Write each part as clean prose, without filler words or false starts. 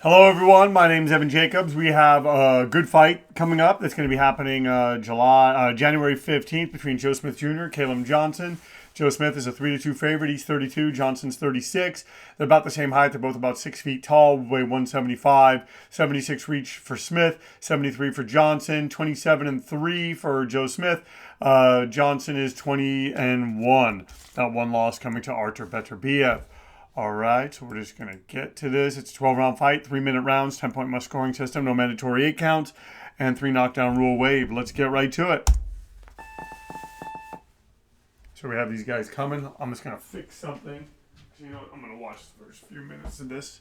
Hello, everyone. My name is Evan Jacobs. We have a good fight coming up that's going to be happening January 15th between Joe Smith Jr. and Callum Johnson. Joe Smith is a 3-2 favorite. He's 32. Johnson's 36. They're about the same height. They're both about 6 feet tall, weigh 175. 76 reach for Smith, 73 for Johnson, 27-3 for Joe Smith. Johnson is 20-1. That one loss coming to Artur Beterbiev. All right, so we're just going to get to this. It's a 12-round fight, 3-minute rounds, 10-point must scoring system, no mandatory 8 counts, and 3 knockdown rule waived. Let's get right to it. So we have these guys coming. I'm just going to fix something. You know what? I'm going to watch the first few minutes of this.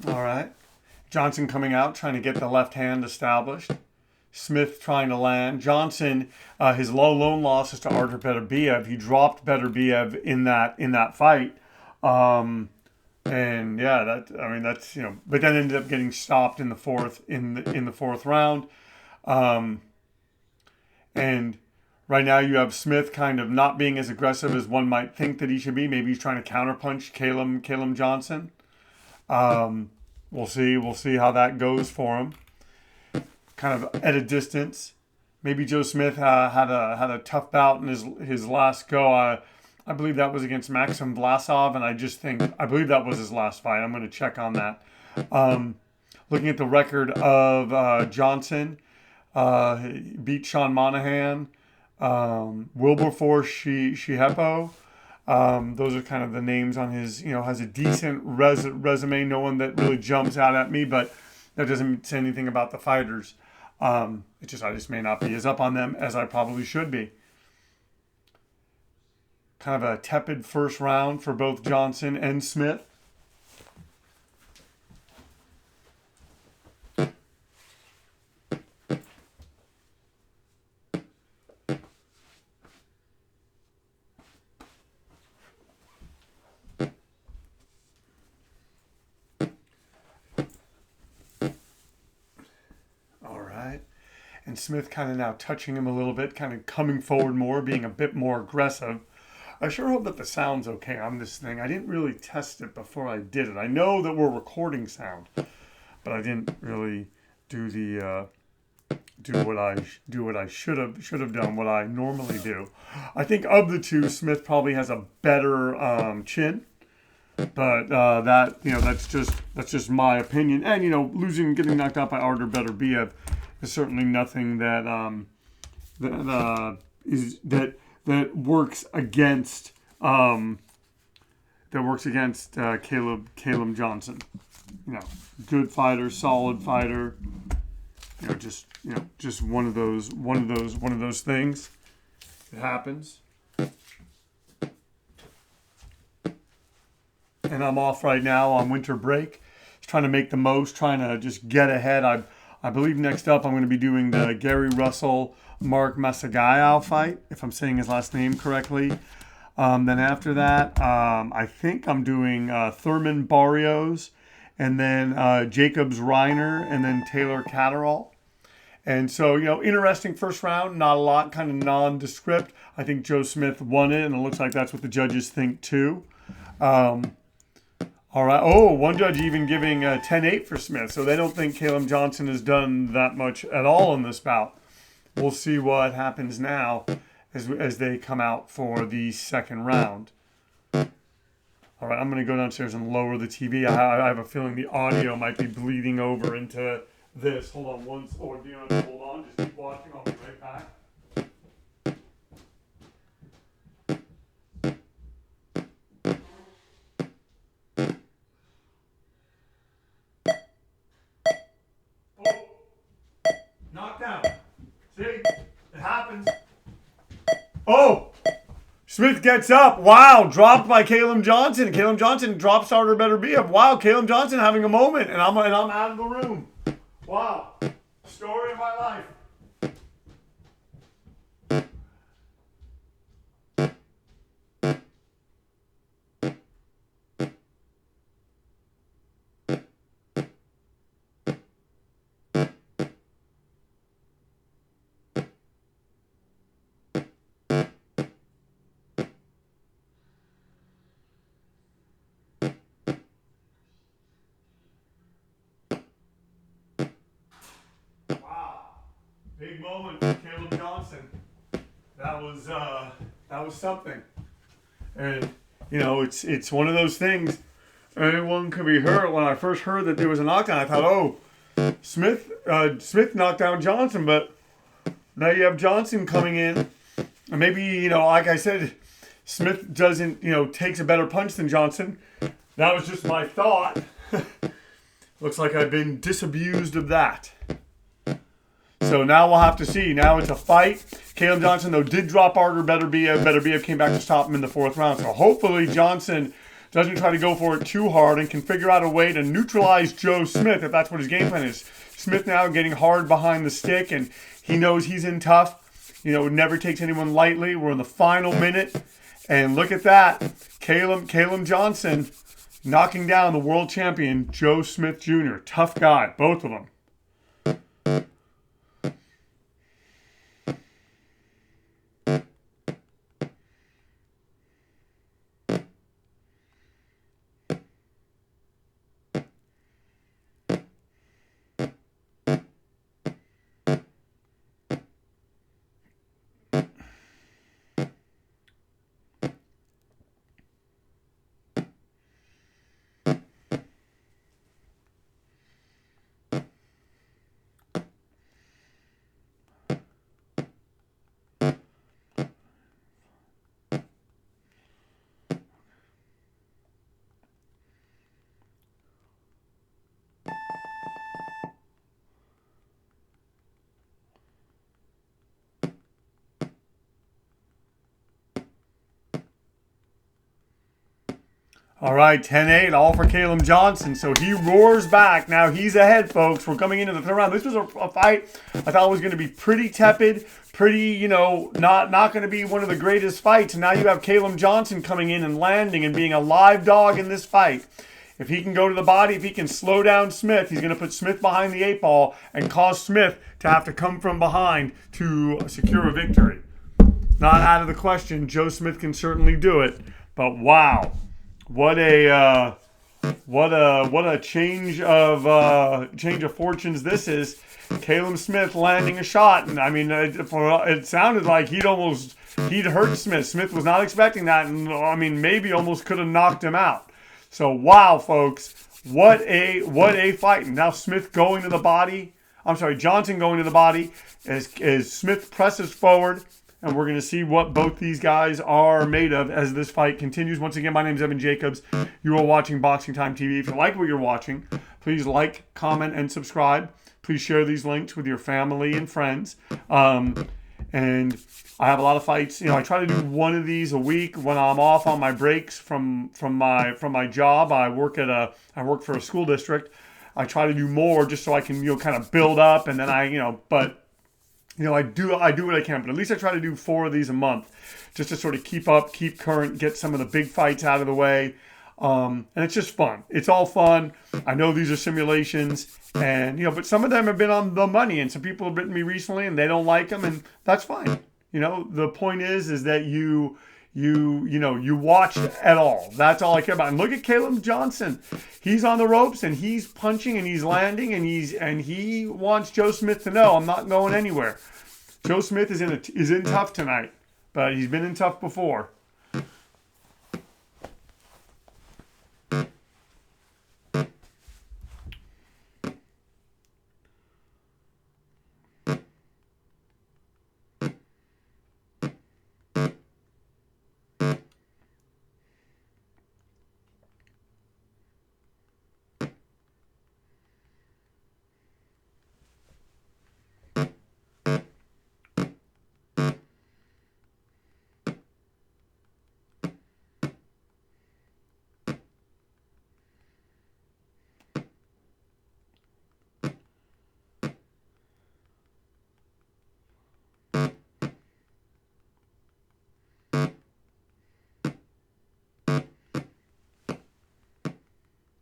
All right. Johnson coming out, trying to get the left hand established. Smith trying to land. Johnson, his lone loss is to Artur Beterbiev. He dropped Beterbiev in that fight, and yeah, that's but then ended up getting stopped in the fourth round, and right now you have Smith kind of not being as aggressive as one might think that he should be. Maybe he's trying to counterpunch Callum Johnson. We'll see how that goes for him. Kind of at a distance. Maybe Joe Smith had a tough bout in his last go. I believe that was against Maxim Vlasov, and I believe that was his last fight. I'm going to check on that. Looking at the record of Johnson, he beat Sean Monahan, Wilberforce Shihepo. Those are kind of the names on his. Has a decent resume. No one that really jumps out at me, but that doesn't say anything about the fighters. I just may not be as up on them as I probably should be. Kind of a tepid first round for both Johnson and Smith. And Smith kind of now touching him a little bit, kind of coming forward more, being a bit more aggressive. I sure hope that the sound's okay on this thing. I didn't really test it before I did it. I know that we're recording sound, but I didn't really do what I should have done, what I normally do. I think of the two, Smith probably has a better chin. But that's just my opinion. And getting knocked out by Artur Beterbiev is certainly nothing that works against Callum Johnson. Good fighter, solid fighter. Just one of those things. It happens. And I'm off right now on winter break. Just trying to make the most, trying to just get ahead. I believe next up I'm going to be doing the Gary Russell Mark Masagayo fight, if I'm saying his last name correctly. Then after that, I think I'm doing Thurman Barrios, and then Jacobs Reiner, and then Taylor Catterall. And so, interesting first round, not a lot, kind of nondescript. I think Joe Smith won it, and it looks like that's what the judges think too. All right. Oh, one judge even giving 10-8 for Smith. So they don't think Callum Johnson has done that much at all in this bout. We'll see what happens now as they come out for the second round. All right, I'm going to go downstairs and lower the TV. I have a feeling the audio might be bleeding over into this. Hold on hold on. Just keep watching. I'll be right back. Knockdown. See? It happens. Oh! Smith gets up. Wow, dropped by Callum Johnson. Callum Johnson drops Artur Beterbiev. Wow, Callum Johnson having a moment, and I'm out of the room. Wow. Story of my life. big moment for Callum Johnson. That was something. And you know, it's one of those things. Anyone could be hurt. When I first heard that there was a knockdown, I thought, oh, Smith knocked down Johnson, but now you have Johnson coming in, and maybe, you know, like I said, Smith doesn't, you know, takes a better punch than Johnson. That was just my thought. Looks like I've been disabused of that. So now we'll have to see. Now it's a fight. Callum Johnson, though, did drop harder. Better be came back to stop him in the fourth round. So hopefully Johnson doesn't try to go for it too hard and can figure out a way to neutralize Joe Smith if that's what his game plan is. Smith now getting hard behind the stick, and he knows he's in tough. You know, never takes anyone lightly. We're in the final minute, and look at that. Callum Johnson knocking down the world champion, Joe Smith Jr. Tough guy, both of them. All right, 10-8, all for Callum Johnson. So he roars back. Now he's ahead, folks. We're coming into the third round. This was a fight I thought was going to be pretty tepid, pretty, you know, not going to be one of the greatest fights. And now you have Callum Johnson coming in and landing and being a live dog in this fight. If he can go to the body, if he can slow down Smith, he's going to put Smith behind the 8-ball and cause Smith to have to come from behind to secure a victory. Not out of the question. Joe Smith can certainly do it. But wow. What a change of fortunes this is. Callum Smith landing a shot, and I mean, it sounded like he'd hurt Smith. Smith was not expecting that, and I mean, maybe almost could have knocked him out. So wow, folks, what a fight! And now Smith going to the body. I'm sorry, Johnson going to the body as Smith presses forward. And we're going to see what both these guys are made of as this fight continues. Once again, my name is Evan Jacobs. You are watching Boxing Time TV. If you like what you're watching, please like, comment, and subscribe. Please share these links with your family and friends. And I have a lot of fights. You know, I try to do one of these a week when I'm off on my breaks from my job. I work for a school district. I try to do more just so I can, you know, kind of build up, and then I do what I can, but at least I try to do 4 of these a month just to sort of keep current, get some of the big fights out of the way. And it's just fun. It's all fun. I know these are simulations, and, you know, but some of them have been on the money, and some people have written me recently and they don't like them, and that's fine. You know, the point is that you watched at all. That's all I care about. And look at Callum Johnson. He's on the ropes and he's punching and he's landing and he wants Joe Smith to know, I'm not going anywhere. Joe Smith is in tough tonight, but he's been in tough before.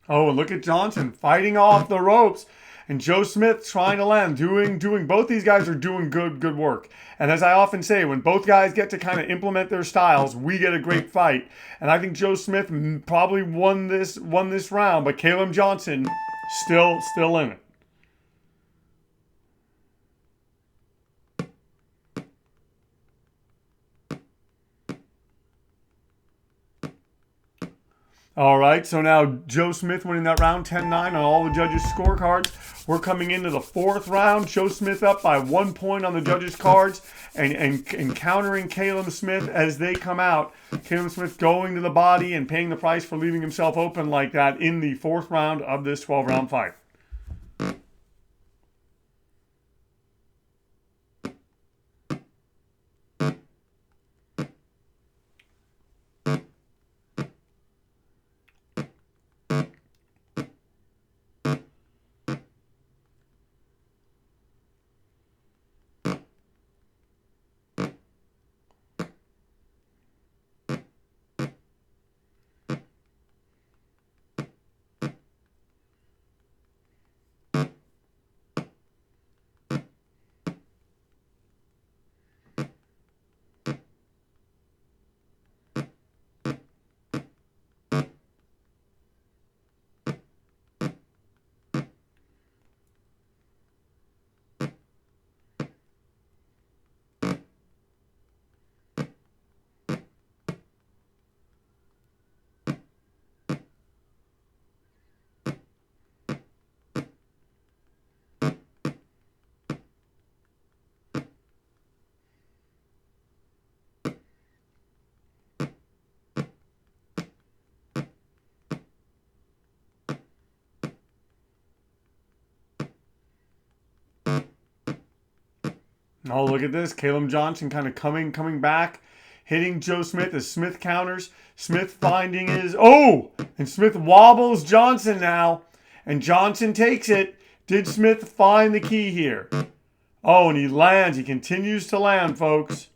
Oh, and look at Johnson fighting off the ropes. And Joe Smith trying to land, doing both these guys are doing good work. And as I often say, when both guys get to kind of implement their styles, we get a great fight. And I think Joe Smith probably won this round, but Callum Johnson still in it. All right, so now Joe Smith winning that round 10-9 on all the judges' scorecards. We're coming into the fourth round. Joe Smith up by 1 point on the judges' cards and countering Callum Smith as they come out. Callum Smith going to the body and paying the price for leaving himself open like that in the fourth round of this 12-round fight. Oh, look at this. Callum Johnson kind of coming back, hitting Joe Smith as Smith counters. Smith finding his... Oh! And Smith wobbles Johnson now. And Johnson takes it. Did Smith find the key here? Oh, and he lands. He continues to land, folks.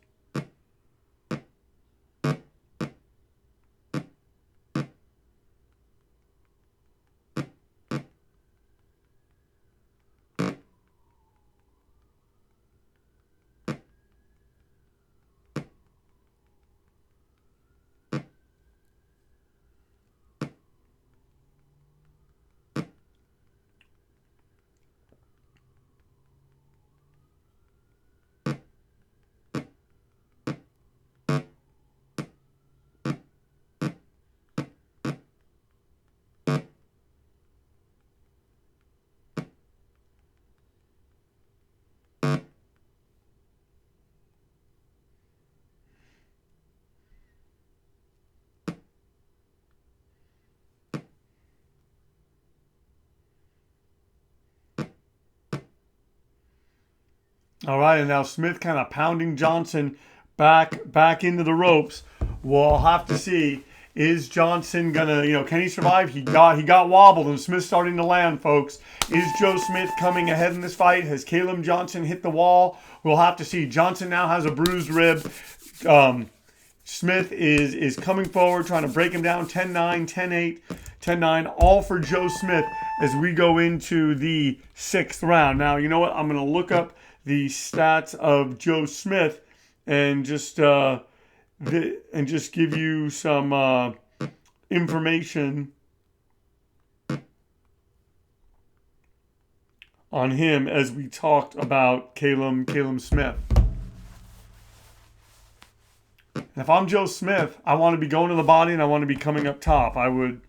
All right, and now Smith kind of pounding Johnson back into the ropes. We'll have to see. Is Johnson gonna, can he survive? He got wobbled, and Smith's starting to land, folks. Is Joe Smith coming ahead in this fight? Has Callum Johnson hit the wall? We'll have to see. Johnson now has a bruised rib. Smith is coming forward, trying to break him down. 10-9, 10-8, 10-9, all for Joe Smith as we go into the sixth round. Now, you know what? I'm gonna look up the stats of Joe Smith and just give you some information on him as we talked about Callum Smith. And if I'm Joe Smith, I want to be going to the body and I want to be coming up top. I would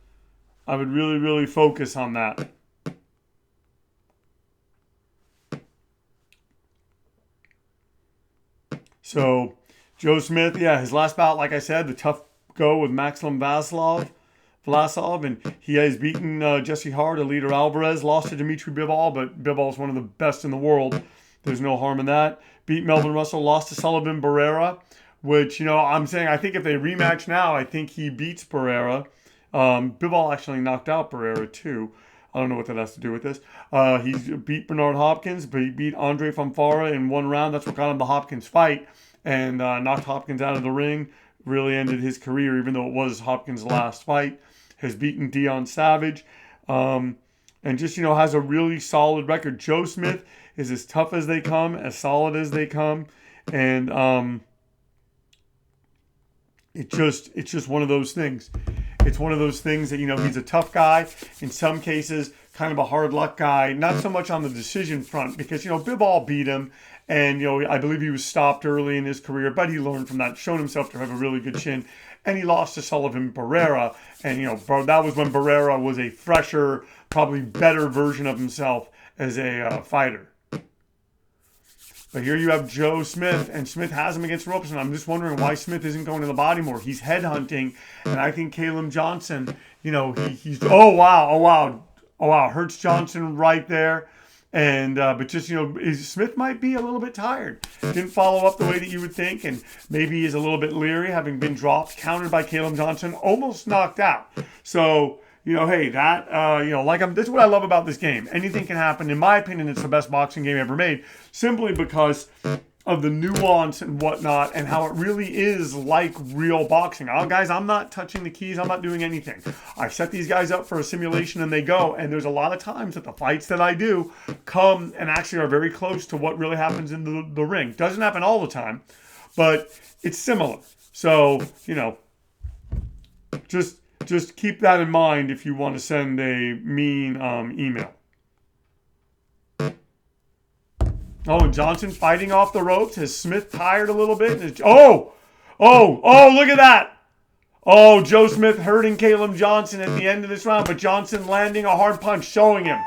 really, really focus on that. So, Joe Smith, his last bout, like I said, the tough go with Maxim Vlasov, and he has beaten Jesse Hart, Alida Alvarez, lost to Dimitri Bivol, but Bivol's one of the best in the world. There's no harm in that. Beat Melvin Russell, lost to Sullivan Barrera, which, I'm saying, I think if they rematch now, I think he beats Barrera. Bivol actually knocked out Barrera, too. I don't know what that has to do with this. He's beat Bernard Hopkins, but he beat Andre Fonfara in one round. That's what got him the Hopkins fight. And knocked Hopkins out of the ring. Really ended his career, even though it was Hopkins' last fight. Has beaten Deion Savage. And just, has a really solid record. Joe Smith is as tough as they come, as solid as they come. And it's just one of those things. It's one of those things that, he's a tough guy. In some cases, kind of a hard luck guy, not so much on the decision front because, Bivol beat him. And, I believe he was stopped early in his career, but he learned from that, shown himself to have a really good chin. And he lost to Sullivan Barrera. And, that was when Barrera was a fresher, probably better version of himself as a fighter. But here you have Joe Smith, and Smith has him against ropes, and I'm just wondering why Smith isn't going to the body more. He's headhunting, and I think Callum Johnson, he's oh wow, hurts Johnson right there. And but just Smith might be a little bit tired. Didn't follow up the way that you would think, and maybe he's a little bit leery, having been dropped, countered by Callum Johnson, almost knocked out. So hey, that this is what I love about this game. Anything can happen. In my opinion, it's the best boxing game ever made, simply because of the nuance and whatnot, and how it really is like real boxing. Guys, I'm not touching the keys. I'm not doing anything. I set these guys up for a simulation and they go. And there's a lot of times that the fights that I do come and actually are very close to what really happens in the ring. Doesn't happen all the time, but it's similar. So, just keep that in mind if you want to send a mean email. Oh, and Johnson fighting off the ropes. Has Smith tired a little bit? Oh, look at that. Oh, Joe Smith hurting Callum Johnson at the end of this round, but Johnson landing a hard punch, showing him,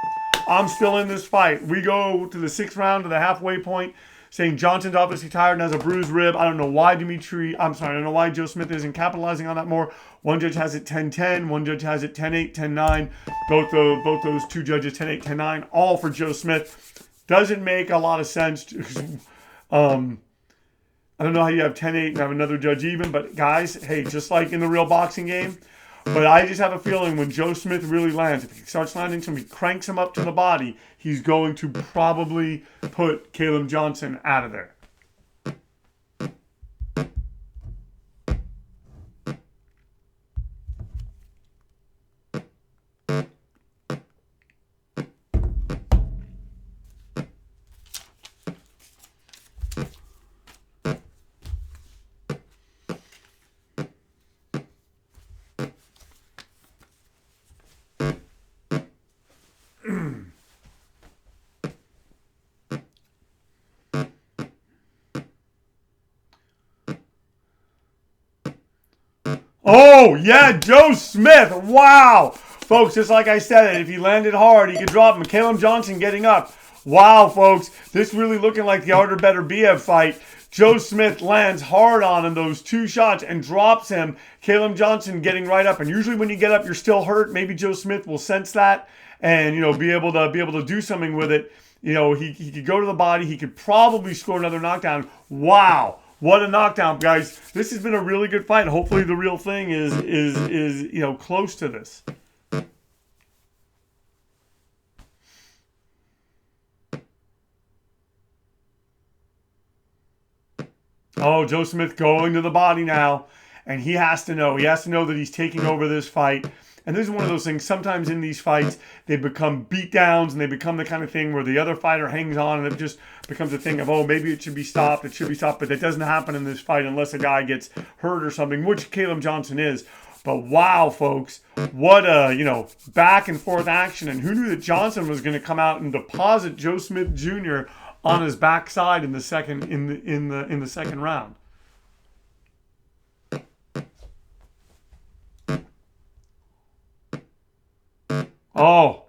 I'm still in this fight. We go to the 6th round, to the halfway point, saying Johnson's obviously tired and has a bruised rib. I don't know why I don't know why Joe Smith isn't capitalizing on that more. One judge has it 10-10, one judge has it 10-8, 10-9. Both those two judges 10-8, 10-9, all for Joe Smith. Doesn't make a lot of sense. I don't know how you have 10-8 and have another judge even, but guys, hey, just like in the real boxing game, but I just have a feeling when Joe Smith really lands, if he starts landing to him, he cranks him up to the body, he's going to probably put Callum Johnson out of there. Oh, yeah, Joe Smith. Wow. Folks, just like I said, if he landed hard, he could drop him. Callum Johnson getting up. Wow, folks. This really looking like the harder, better Biev fight. Joe Smith lands hard on him, those 2 shots, and drops him. Callum Johnson getting right up. And usually when you get up, you're still hurt. Maybe Joe Smith will sense that and, be able to do something with it. He could go to the body. He could probably score another knockdown. Wow. What a knockdown, guys. This has been a really good fight. Hopefully the real thing is close to this. Oh, Joe Smith going to the body now. And he has to know. He has to know that he's taking over this fight. And this is one of those things, sometimes in these fights, they become beatdowns and they become the kind of thing where the other fighter hangs on and it just becomes a thing of, maybe it should be stopped, but that doesn't happen in this fight unless a guy gets hurt or something, which Callum Johnson is. But wow, folks, what a, back and forth action. And who knew that Johnson was going to come out and deposit Joe Smith Jr. on his backside in the second round. Oh,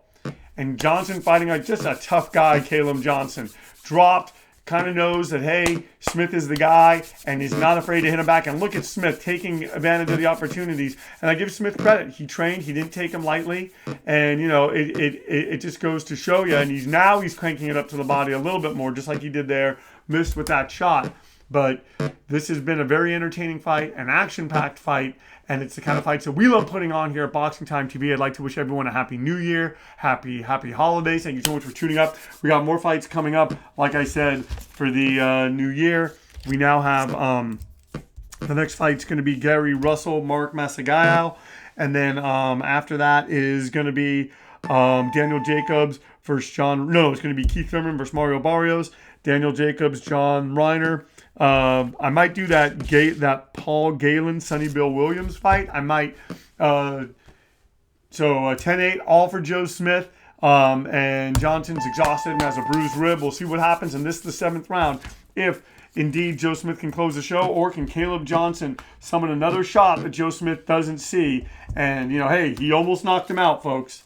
and Johnson fighting just a tough guy, Callum Johnson. Dropped, kind of knows that, hey, Smith is the guy, and he's not afraid to hit him back. And look at Smith taking advantage of the opportunities. And I give Smith credit. He trained. He didn't take him lightly. And, it just goes to show you. And he's cranking it up to the body a little bit more, just like he did there. Missed with that shot. But this has been a very entertaining fight, an action-packed fight, and it's the kind of fights that we love putting on here at Boxing Time TV. I'd like to wish everyone a happy New Year, happy holidays. Thank you so much for tuning up. We got more fights coming up, like I said, for the New Year. We now have the next fight's going to be Gary Russell, Mark Massagallo, and then after that is going to be Daniel Jacobs versus it's going to be Keith Thurman versus Mario Barrios, Daniel Jacobs, John Reiner. I might do that Paul Galen, Sonny Bill Williams fight. I might. So 10-8, all for Joe Smith. And Johnson's exhausted and has a bruised rib. We'll see what happens in this, the 7th round. If indeed Joe Smith can close the show, or can Caleb Johnson summon another shot that Joe Smith doesn't see? And, hey, he almost knocked him out, folks.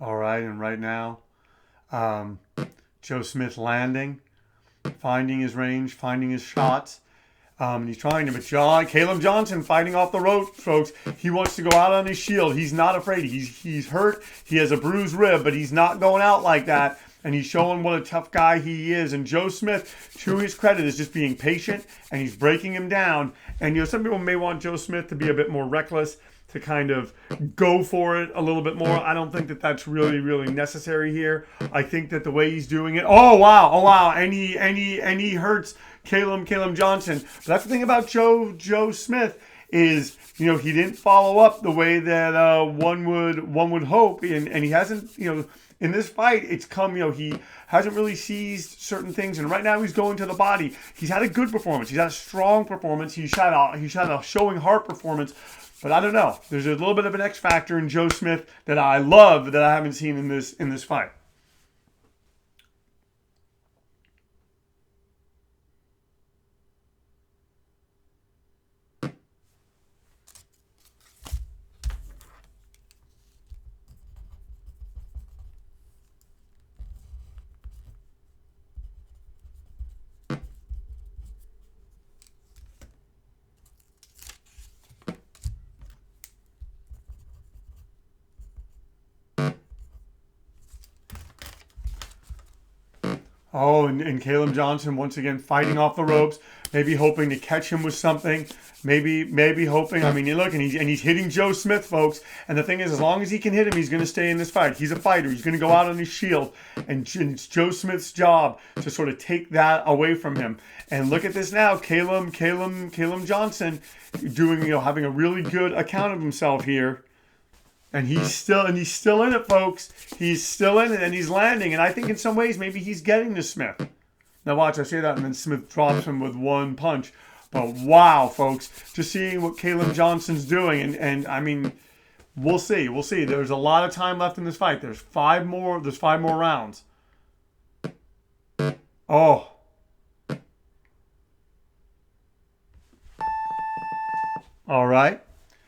All right, and right now, Joe Smith landing, finding his range, finding his shots. And he's trying to, but Caleb Johnson fighting off the ropes, folks. He wants to go out on his shield. He's not afraid. He's hurt. He has a bruised rib, but he's not going out like that. And he's showing what a tough guy he is. And Joe Smith, to his credit, is just being patient, and he's breaking him down. And, some people may want Joe Smith to be a bit more reckless, to kind of go for it a little bit more. I don't think that that's really, really necessary here. I think that the way he's doing it, oh wow, and he hurts Callum Johnson. But that's the thing about Joe Smith is, he didn't follow up the way that one would hope, and he hasn't, in this fight, it's come, he hasn't really seized certain things, and right now he's going to the body. He's had a good performance. He's had a strong performance. He's had a showing heart performance. But I don't know. There's a little bit of an X factor in Joe Smith that I love that I haven't seen in this fight. Oh, and Callum Johnson once again fighting off the ropes, maybe hoping to catch him with something, maybe hoping. I mean, you look, and he's hitting Joe Smith, folks. And the thing is, as long as he can hit him, he's going to stay in this fight. He's a fighter. He's going to go out on his shield, and it's Joe Smith's job to sort of take that away from him. And look at this now, Callum Johnson doing, having a really good account of himself here. And he's still in it, folks. He's still in it, and he's landing. And I think in some ways maybe he's getting to Smith. Now watch, I say that, and then Smith drops him with one punch. But wow, folks, just seeing what Callum Johnson's doing, and I mean, we'll see. There's a lot of time left in this fight. There's five more rounds. Oh. All right.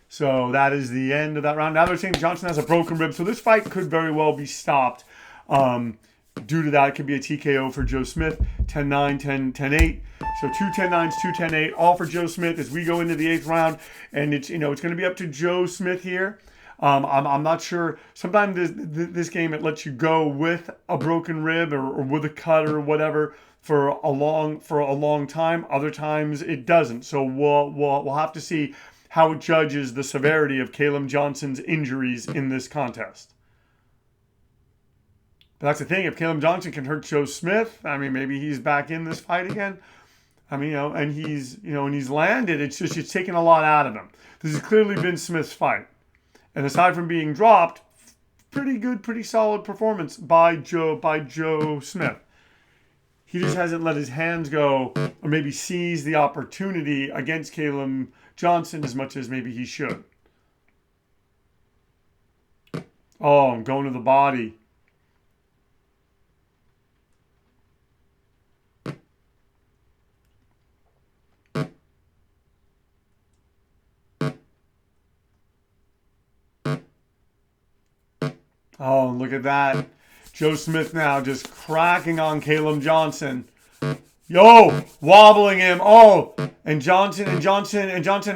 So that is the end of that round. Now they're saying Johnson has a broken rib. So this fight could very well be stopped. Due to that, it could be a TKO for Joe Smith. 10-9, 10-8. So 2 10-9s, 2 10-8, all for Joe Smith as we go into the 8th round. And it's going to be up to Joe Smith here. I'm not sure. Sometimes this game, it lets you go with a broken rib or with a cut or whatever for a long time. Other times it doesn't. So we'll have to see how it judges the severity of Callum Johnson's injuries in this contest. But that's the thing. If Callum Johnson can hurt Joe Smith, I mean, maybe he's back in this fight again. I mean, and he's landed. It's taken a lot out of him. This has clearly been Smith's fight. And aside from being dropped, pretty good, pretty solid performance by Joe Smith. He just hasn't let his hands go or maybe seize the opportunity against Callum Johnson as much as maybe he should. Oh, I'm going to the body. Oh, look at that. Joe Smith now just cracking on Callum Johnson. Yo, wobbling him. Oh, and Johnson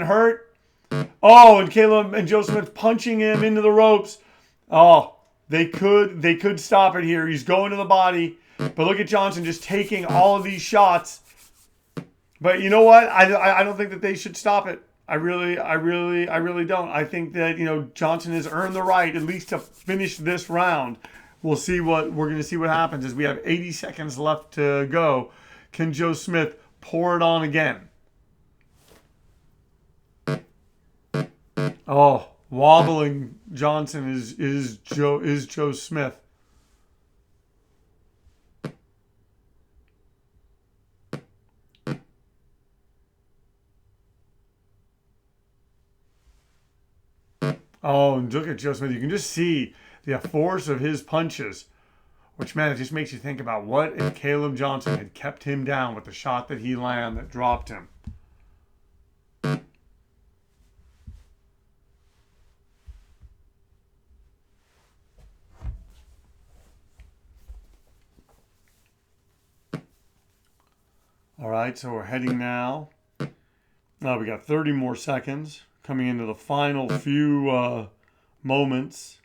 hurt. Oh, and Caleb and Joe Smith punching him into the ropes. Oh, they could stop it here. He's going to the body. But look at Johnson just taking all of these shots. But you know what? I don't think that they should stop it. I really don't. I think that, Johnson has earned the right at least to finish this round. We're going to see what happens as we have 80 seconds left to go. Can Joe Smith pour it on again. Oh, wobbling Johnson is Joe Smith. Oh, and look at Joe Smith. You can just see the force of his punches, which, man, it just makes you think about what if Caleb Johnson had kept him down with the shot that he landed that dropped him. All right, so we're heading now. Now we got 30 more seconds coming into the final few moments.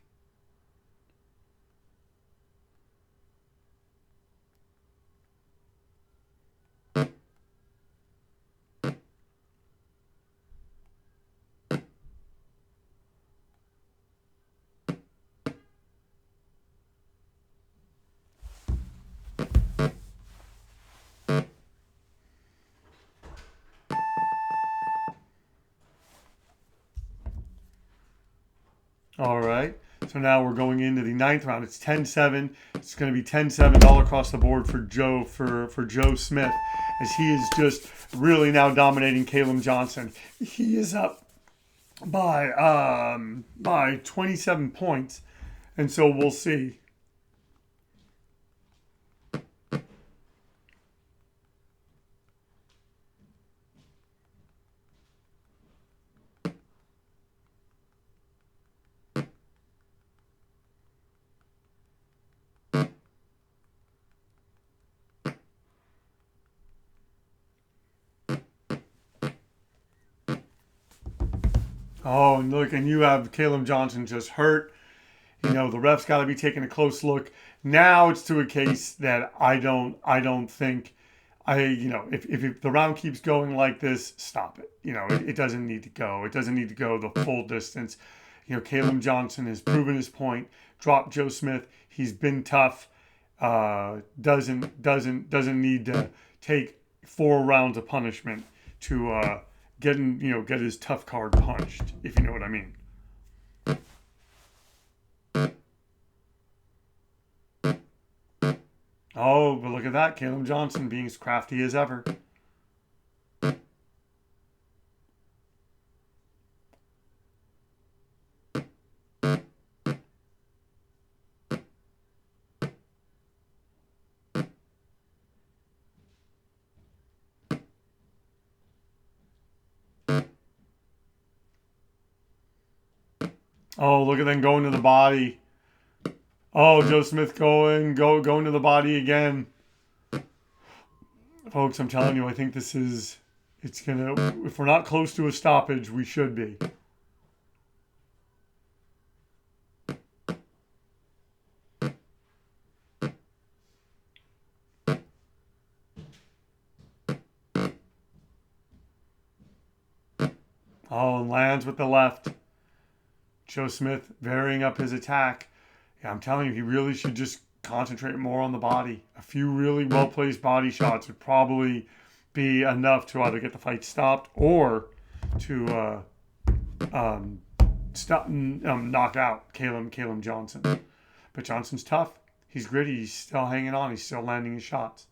All right. So now we're going into the ninth round. It's 10-7. It's going to be 10-7 all across the board for Joe Smith, as he is just really now dominating Callum Johnson. He is up by 27 points, and so we'll see. Oh, and look, and you have Callum Johnson just hurt. You know, the ref's got to be taking a close look. Now it's to a case that I don't think if the round keeps going like this, stop it. It doesn't need to go. It doesn't need to go the full distance. Callum Johnson has proven his point. Dropped Joe Smith. He's been tough. Doesn't need to take 4 rounds of punishment to get his tough card punched, if you know what I mean. Oh, but look at that. Callum Johnson being as crafty as ever. Oh, look at them going to the body. Oh, Joe Smith going to the body again. Folks, I'm telling you, I think if we're not close to a stoppage, we should be. Oh, and lands with the left. Joe Smith varying up his attack. Yeah, I'm telling you, he really should just concentrate more on the body. A few really well-placed body shots would probably be enough to either get the fight stopped or to knock out Callum Johnson. But Johnson's tough. He's gritty. He's still hanging on. He's still landing his shots.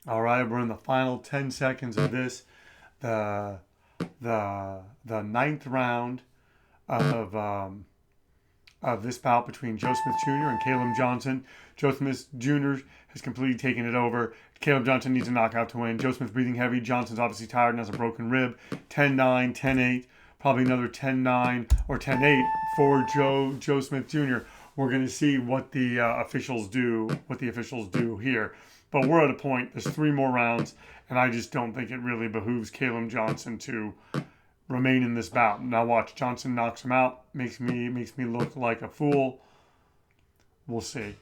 All right, we're in the final 10 seconds of this. The ninth round of this bout between Joe Smith Jr. and Callum Johnson. Joe Smith Jr. has completely taken it over. Callum Johnson needs a knockout to win. Joe Smith breathing heavy. Johnson's obviously tired and has a broken rib. 10-9, 10-8, probably another 10-9 or 10-8 for Joe Smith Jr. We're going to see what the officials do here. But we're at a point, there's 3 more rounds, and I just don't think it really behooves Callum Johnson to remain in this bout. Now watch, Johnson knocks him out, makes me look like a fool. We'll see.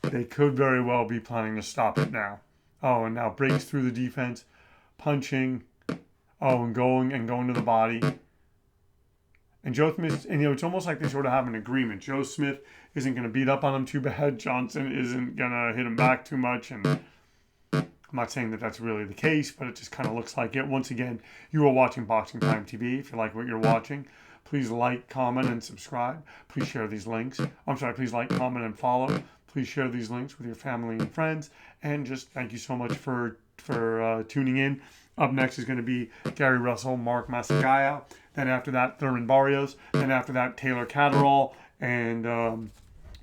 They could very well be planning to stop it now. Oh, and now breaks through the defense, punching. Oh, and going to the body. And Joe Smith, and it's almost like they sort of have an agreement. Joe Smith isn't going to beat up on him too bad. Johnson isn't going to hit him back too much. And I'm not saying that that's really the case, but it just kind of looks like it. Once again, you are watching Boxing Time TV. If you like what you're watching, please like, comment, and subscribe. Please share these links. Please like, comment, and follow. Please share these links with your family and friends. And just thank you so much for tuning in. Up next is going to be Gary Russell, Mark Masagaya. Then after that, Thurman Barrios. Then after that, Taylor Catterall. And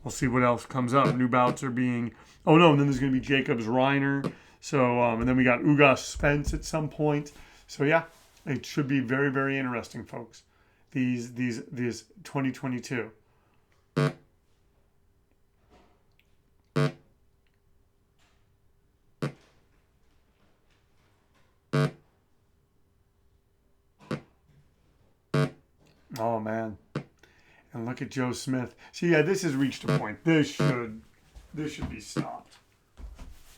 we'll see what else comes up. New bouts are being... Oh, no, and then there's going to be Jacobs Reiner. So, and then we got Ugas Spence at some point. So, yeah, it should be very, very interesting, folks. These 2022. Oh, man. And look at Joe Smith. See, yeah, this has reached a point. This should be stopped.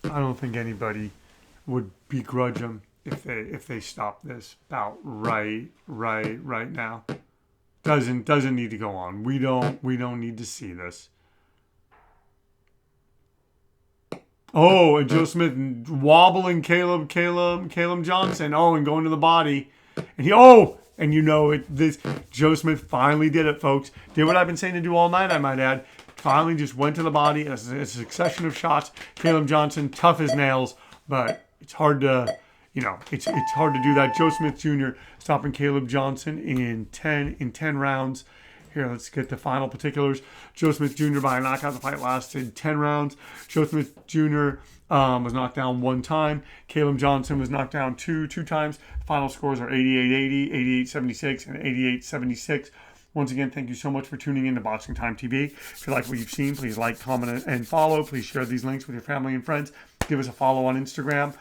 I don't think anybody would begrudge them if they stop this bout right now. Doesn't need to go on. We don't need to see this. Oh, and Joe Smith wobbling Callum Johnson. Oh, and going to the body. And this Joe Smith finally did it, folks. Did what I've been saying to do all night, I might add. Finally just went to the body. It's a succession of shots. Callum Johnson, tough as nails, but it's hard to, it's hard to do that. Joe Smith Jr. stopping Callum Johnson in 10 rounds. Here, let's get the final particulars. Joe Smith Jr. by a knockout. The fight lasted 10 rounds. Joe Smith Jr. Was knocked down 1 time. Callum Johnson was knocked down two times. The final scores are 88-80, 88-76, and 88-76. Once again, thank you so much for tuning in to Boxing Time TV. If you like what you've seen, please like, comment, and follow. Please share these links with your family and friends. Give us a follow on Instagram.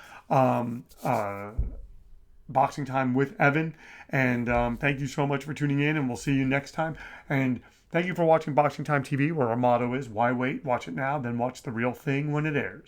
Boxing Time with Evan. And thank you so much for tuning in, and we'll see you next time. And thank you for watching Boxing Time TV, where our motto is, why wait? Watch it now, then watch the real thing when it airs.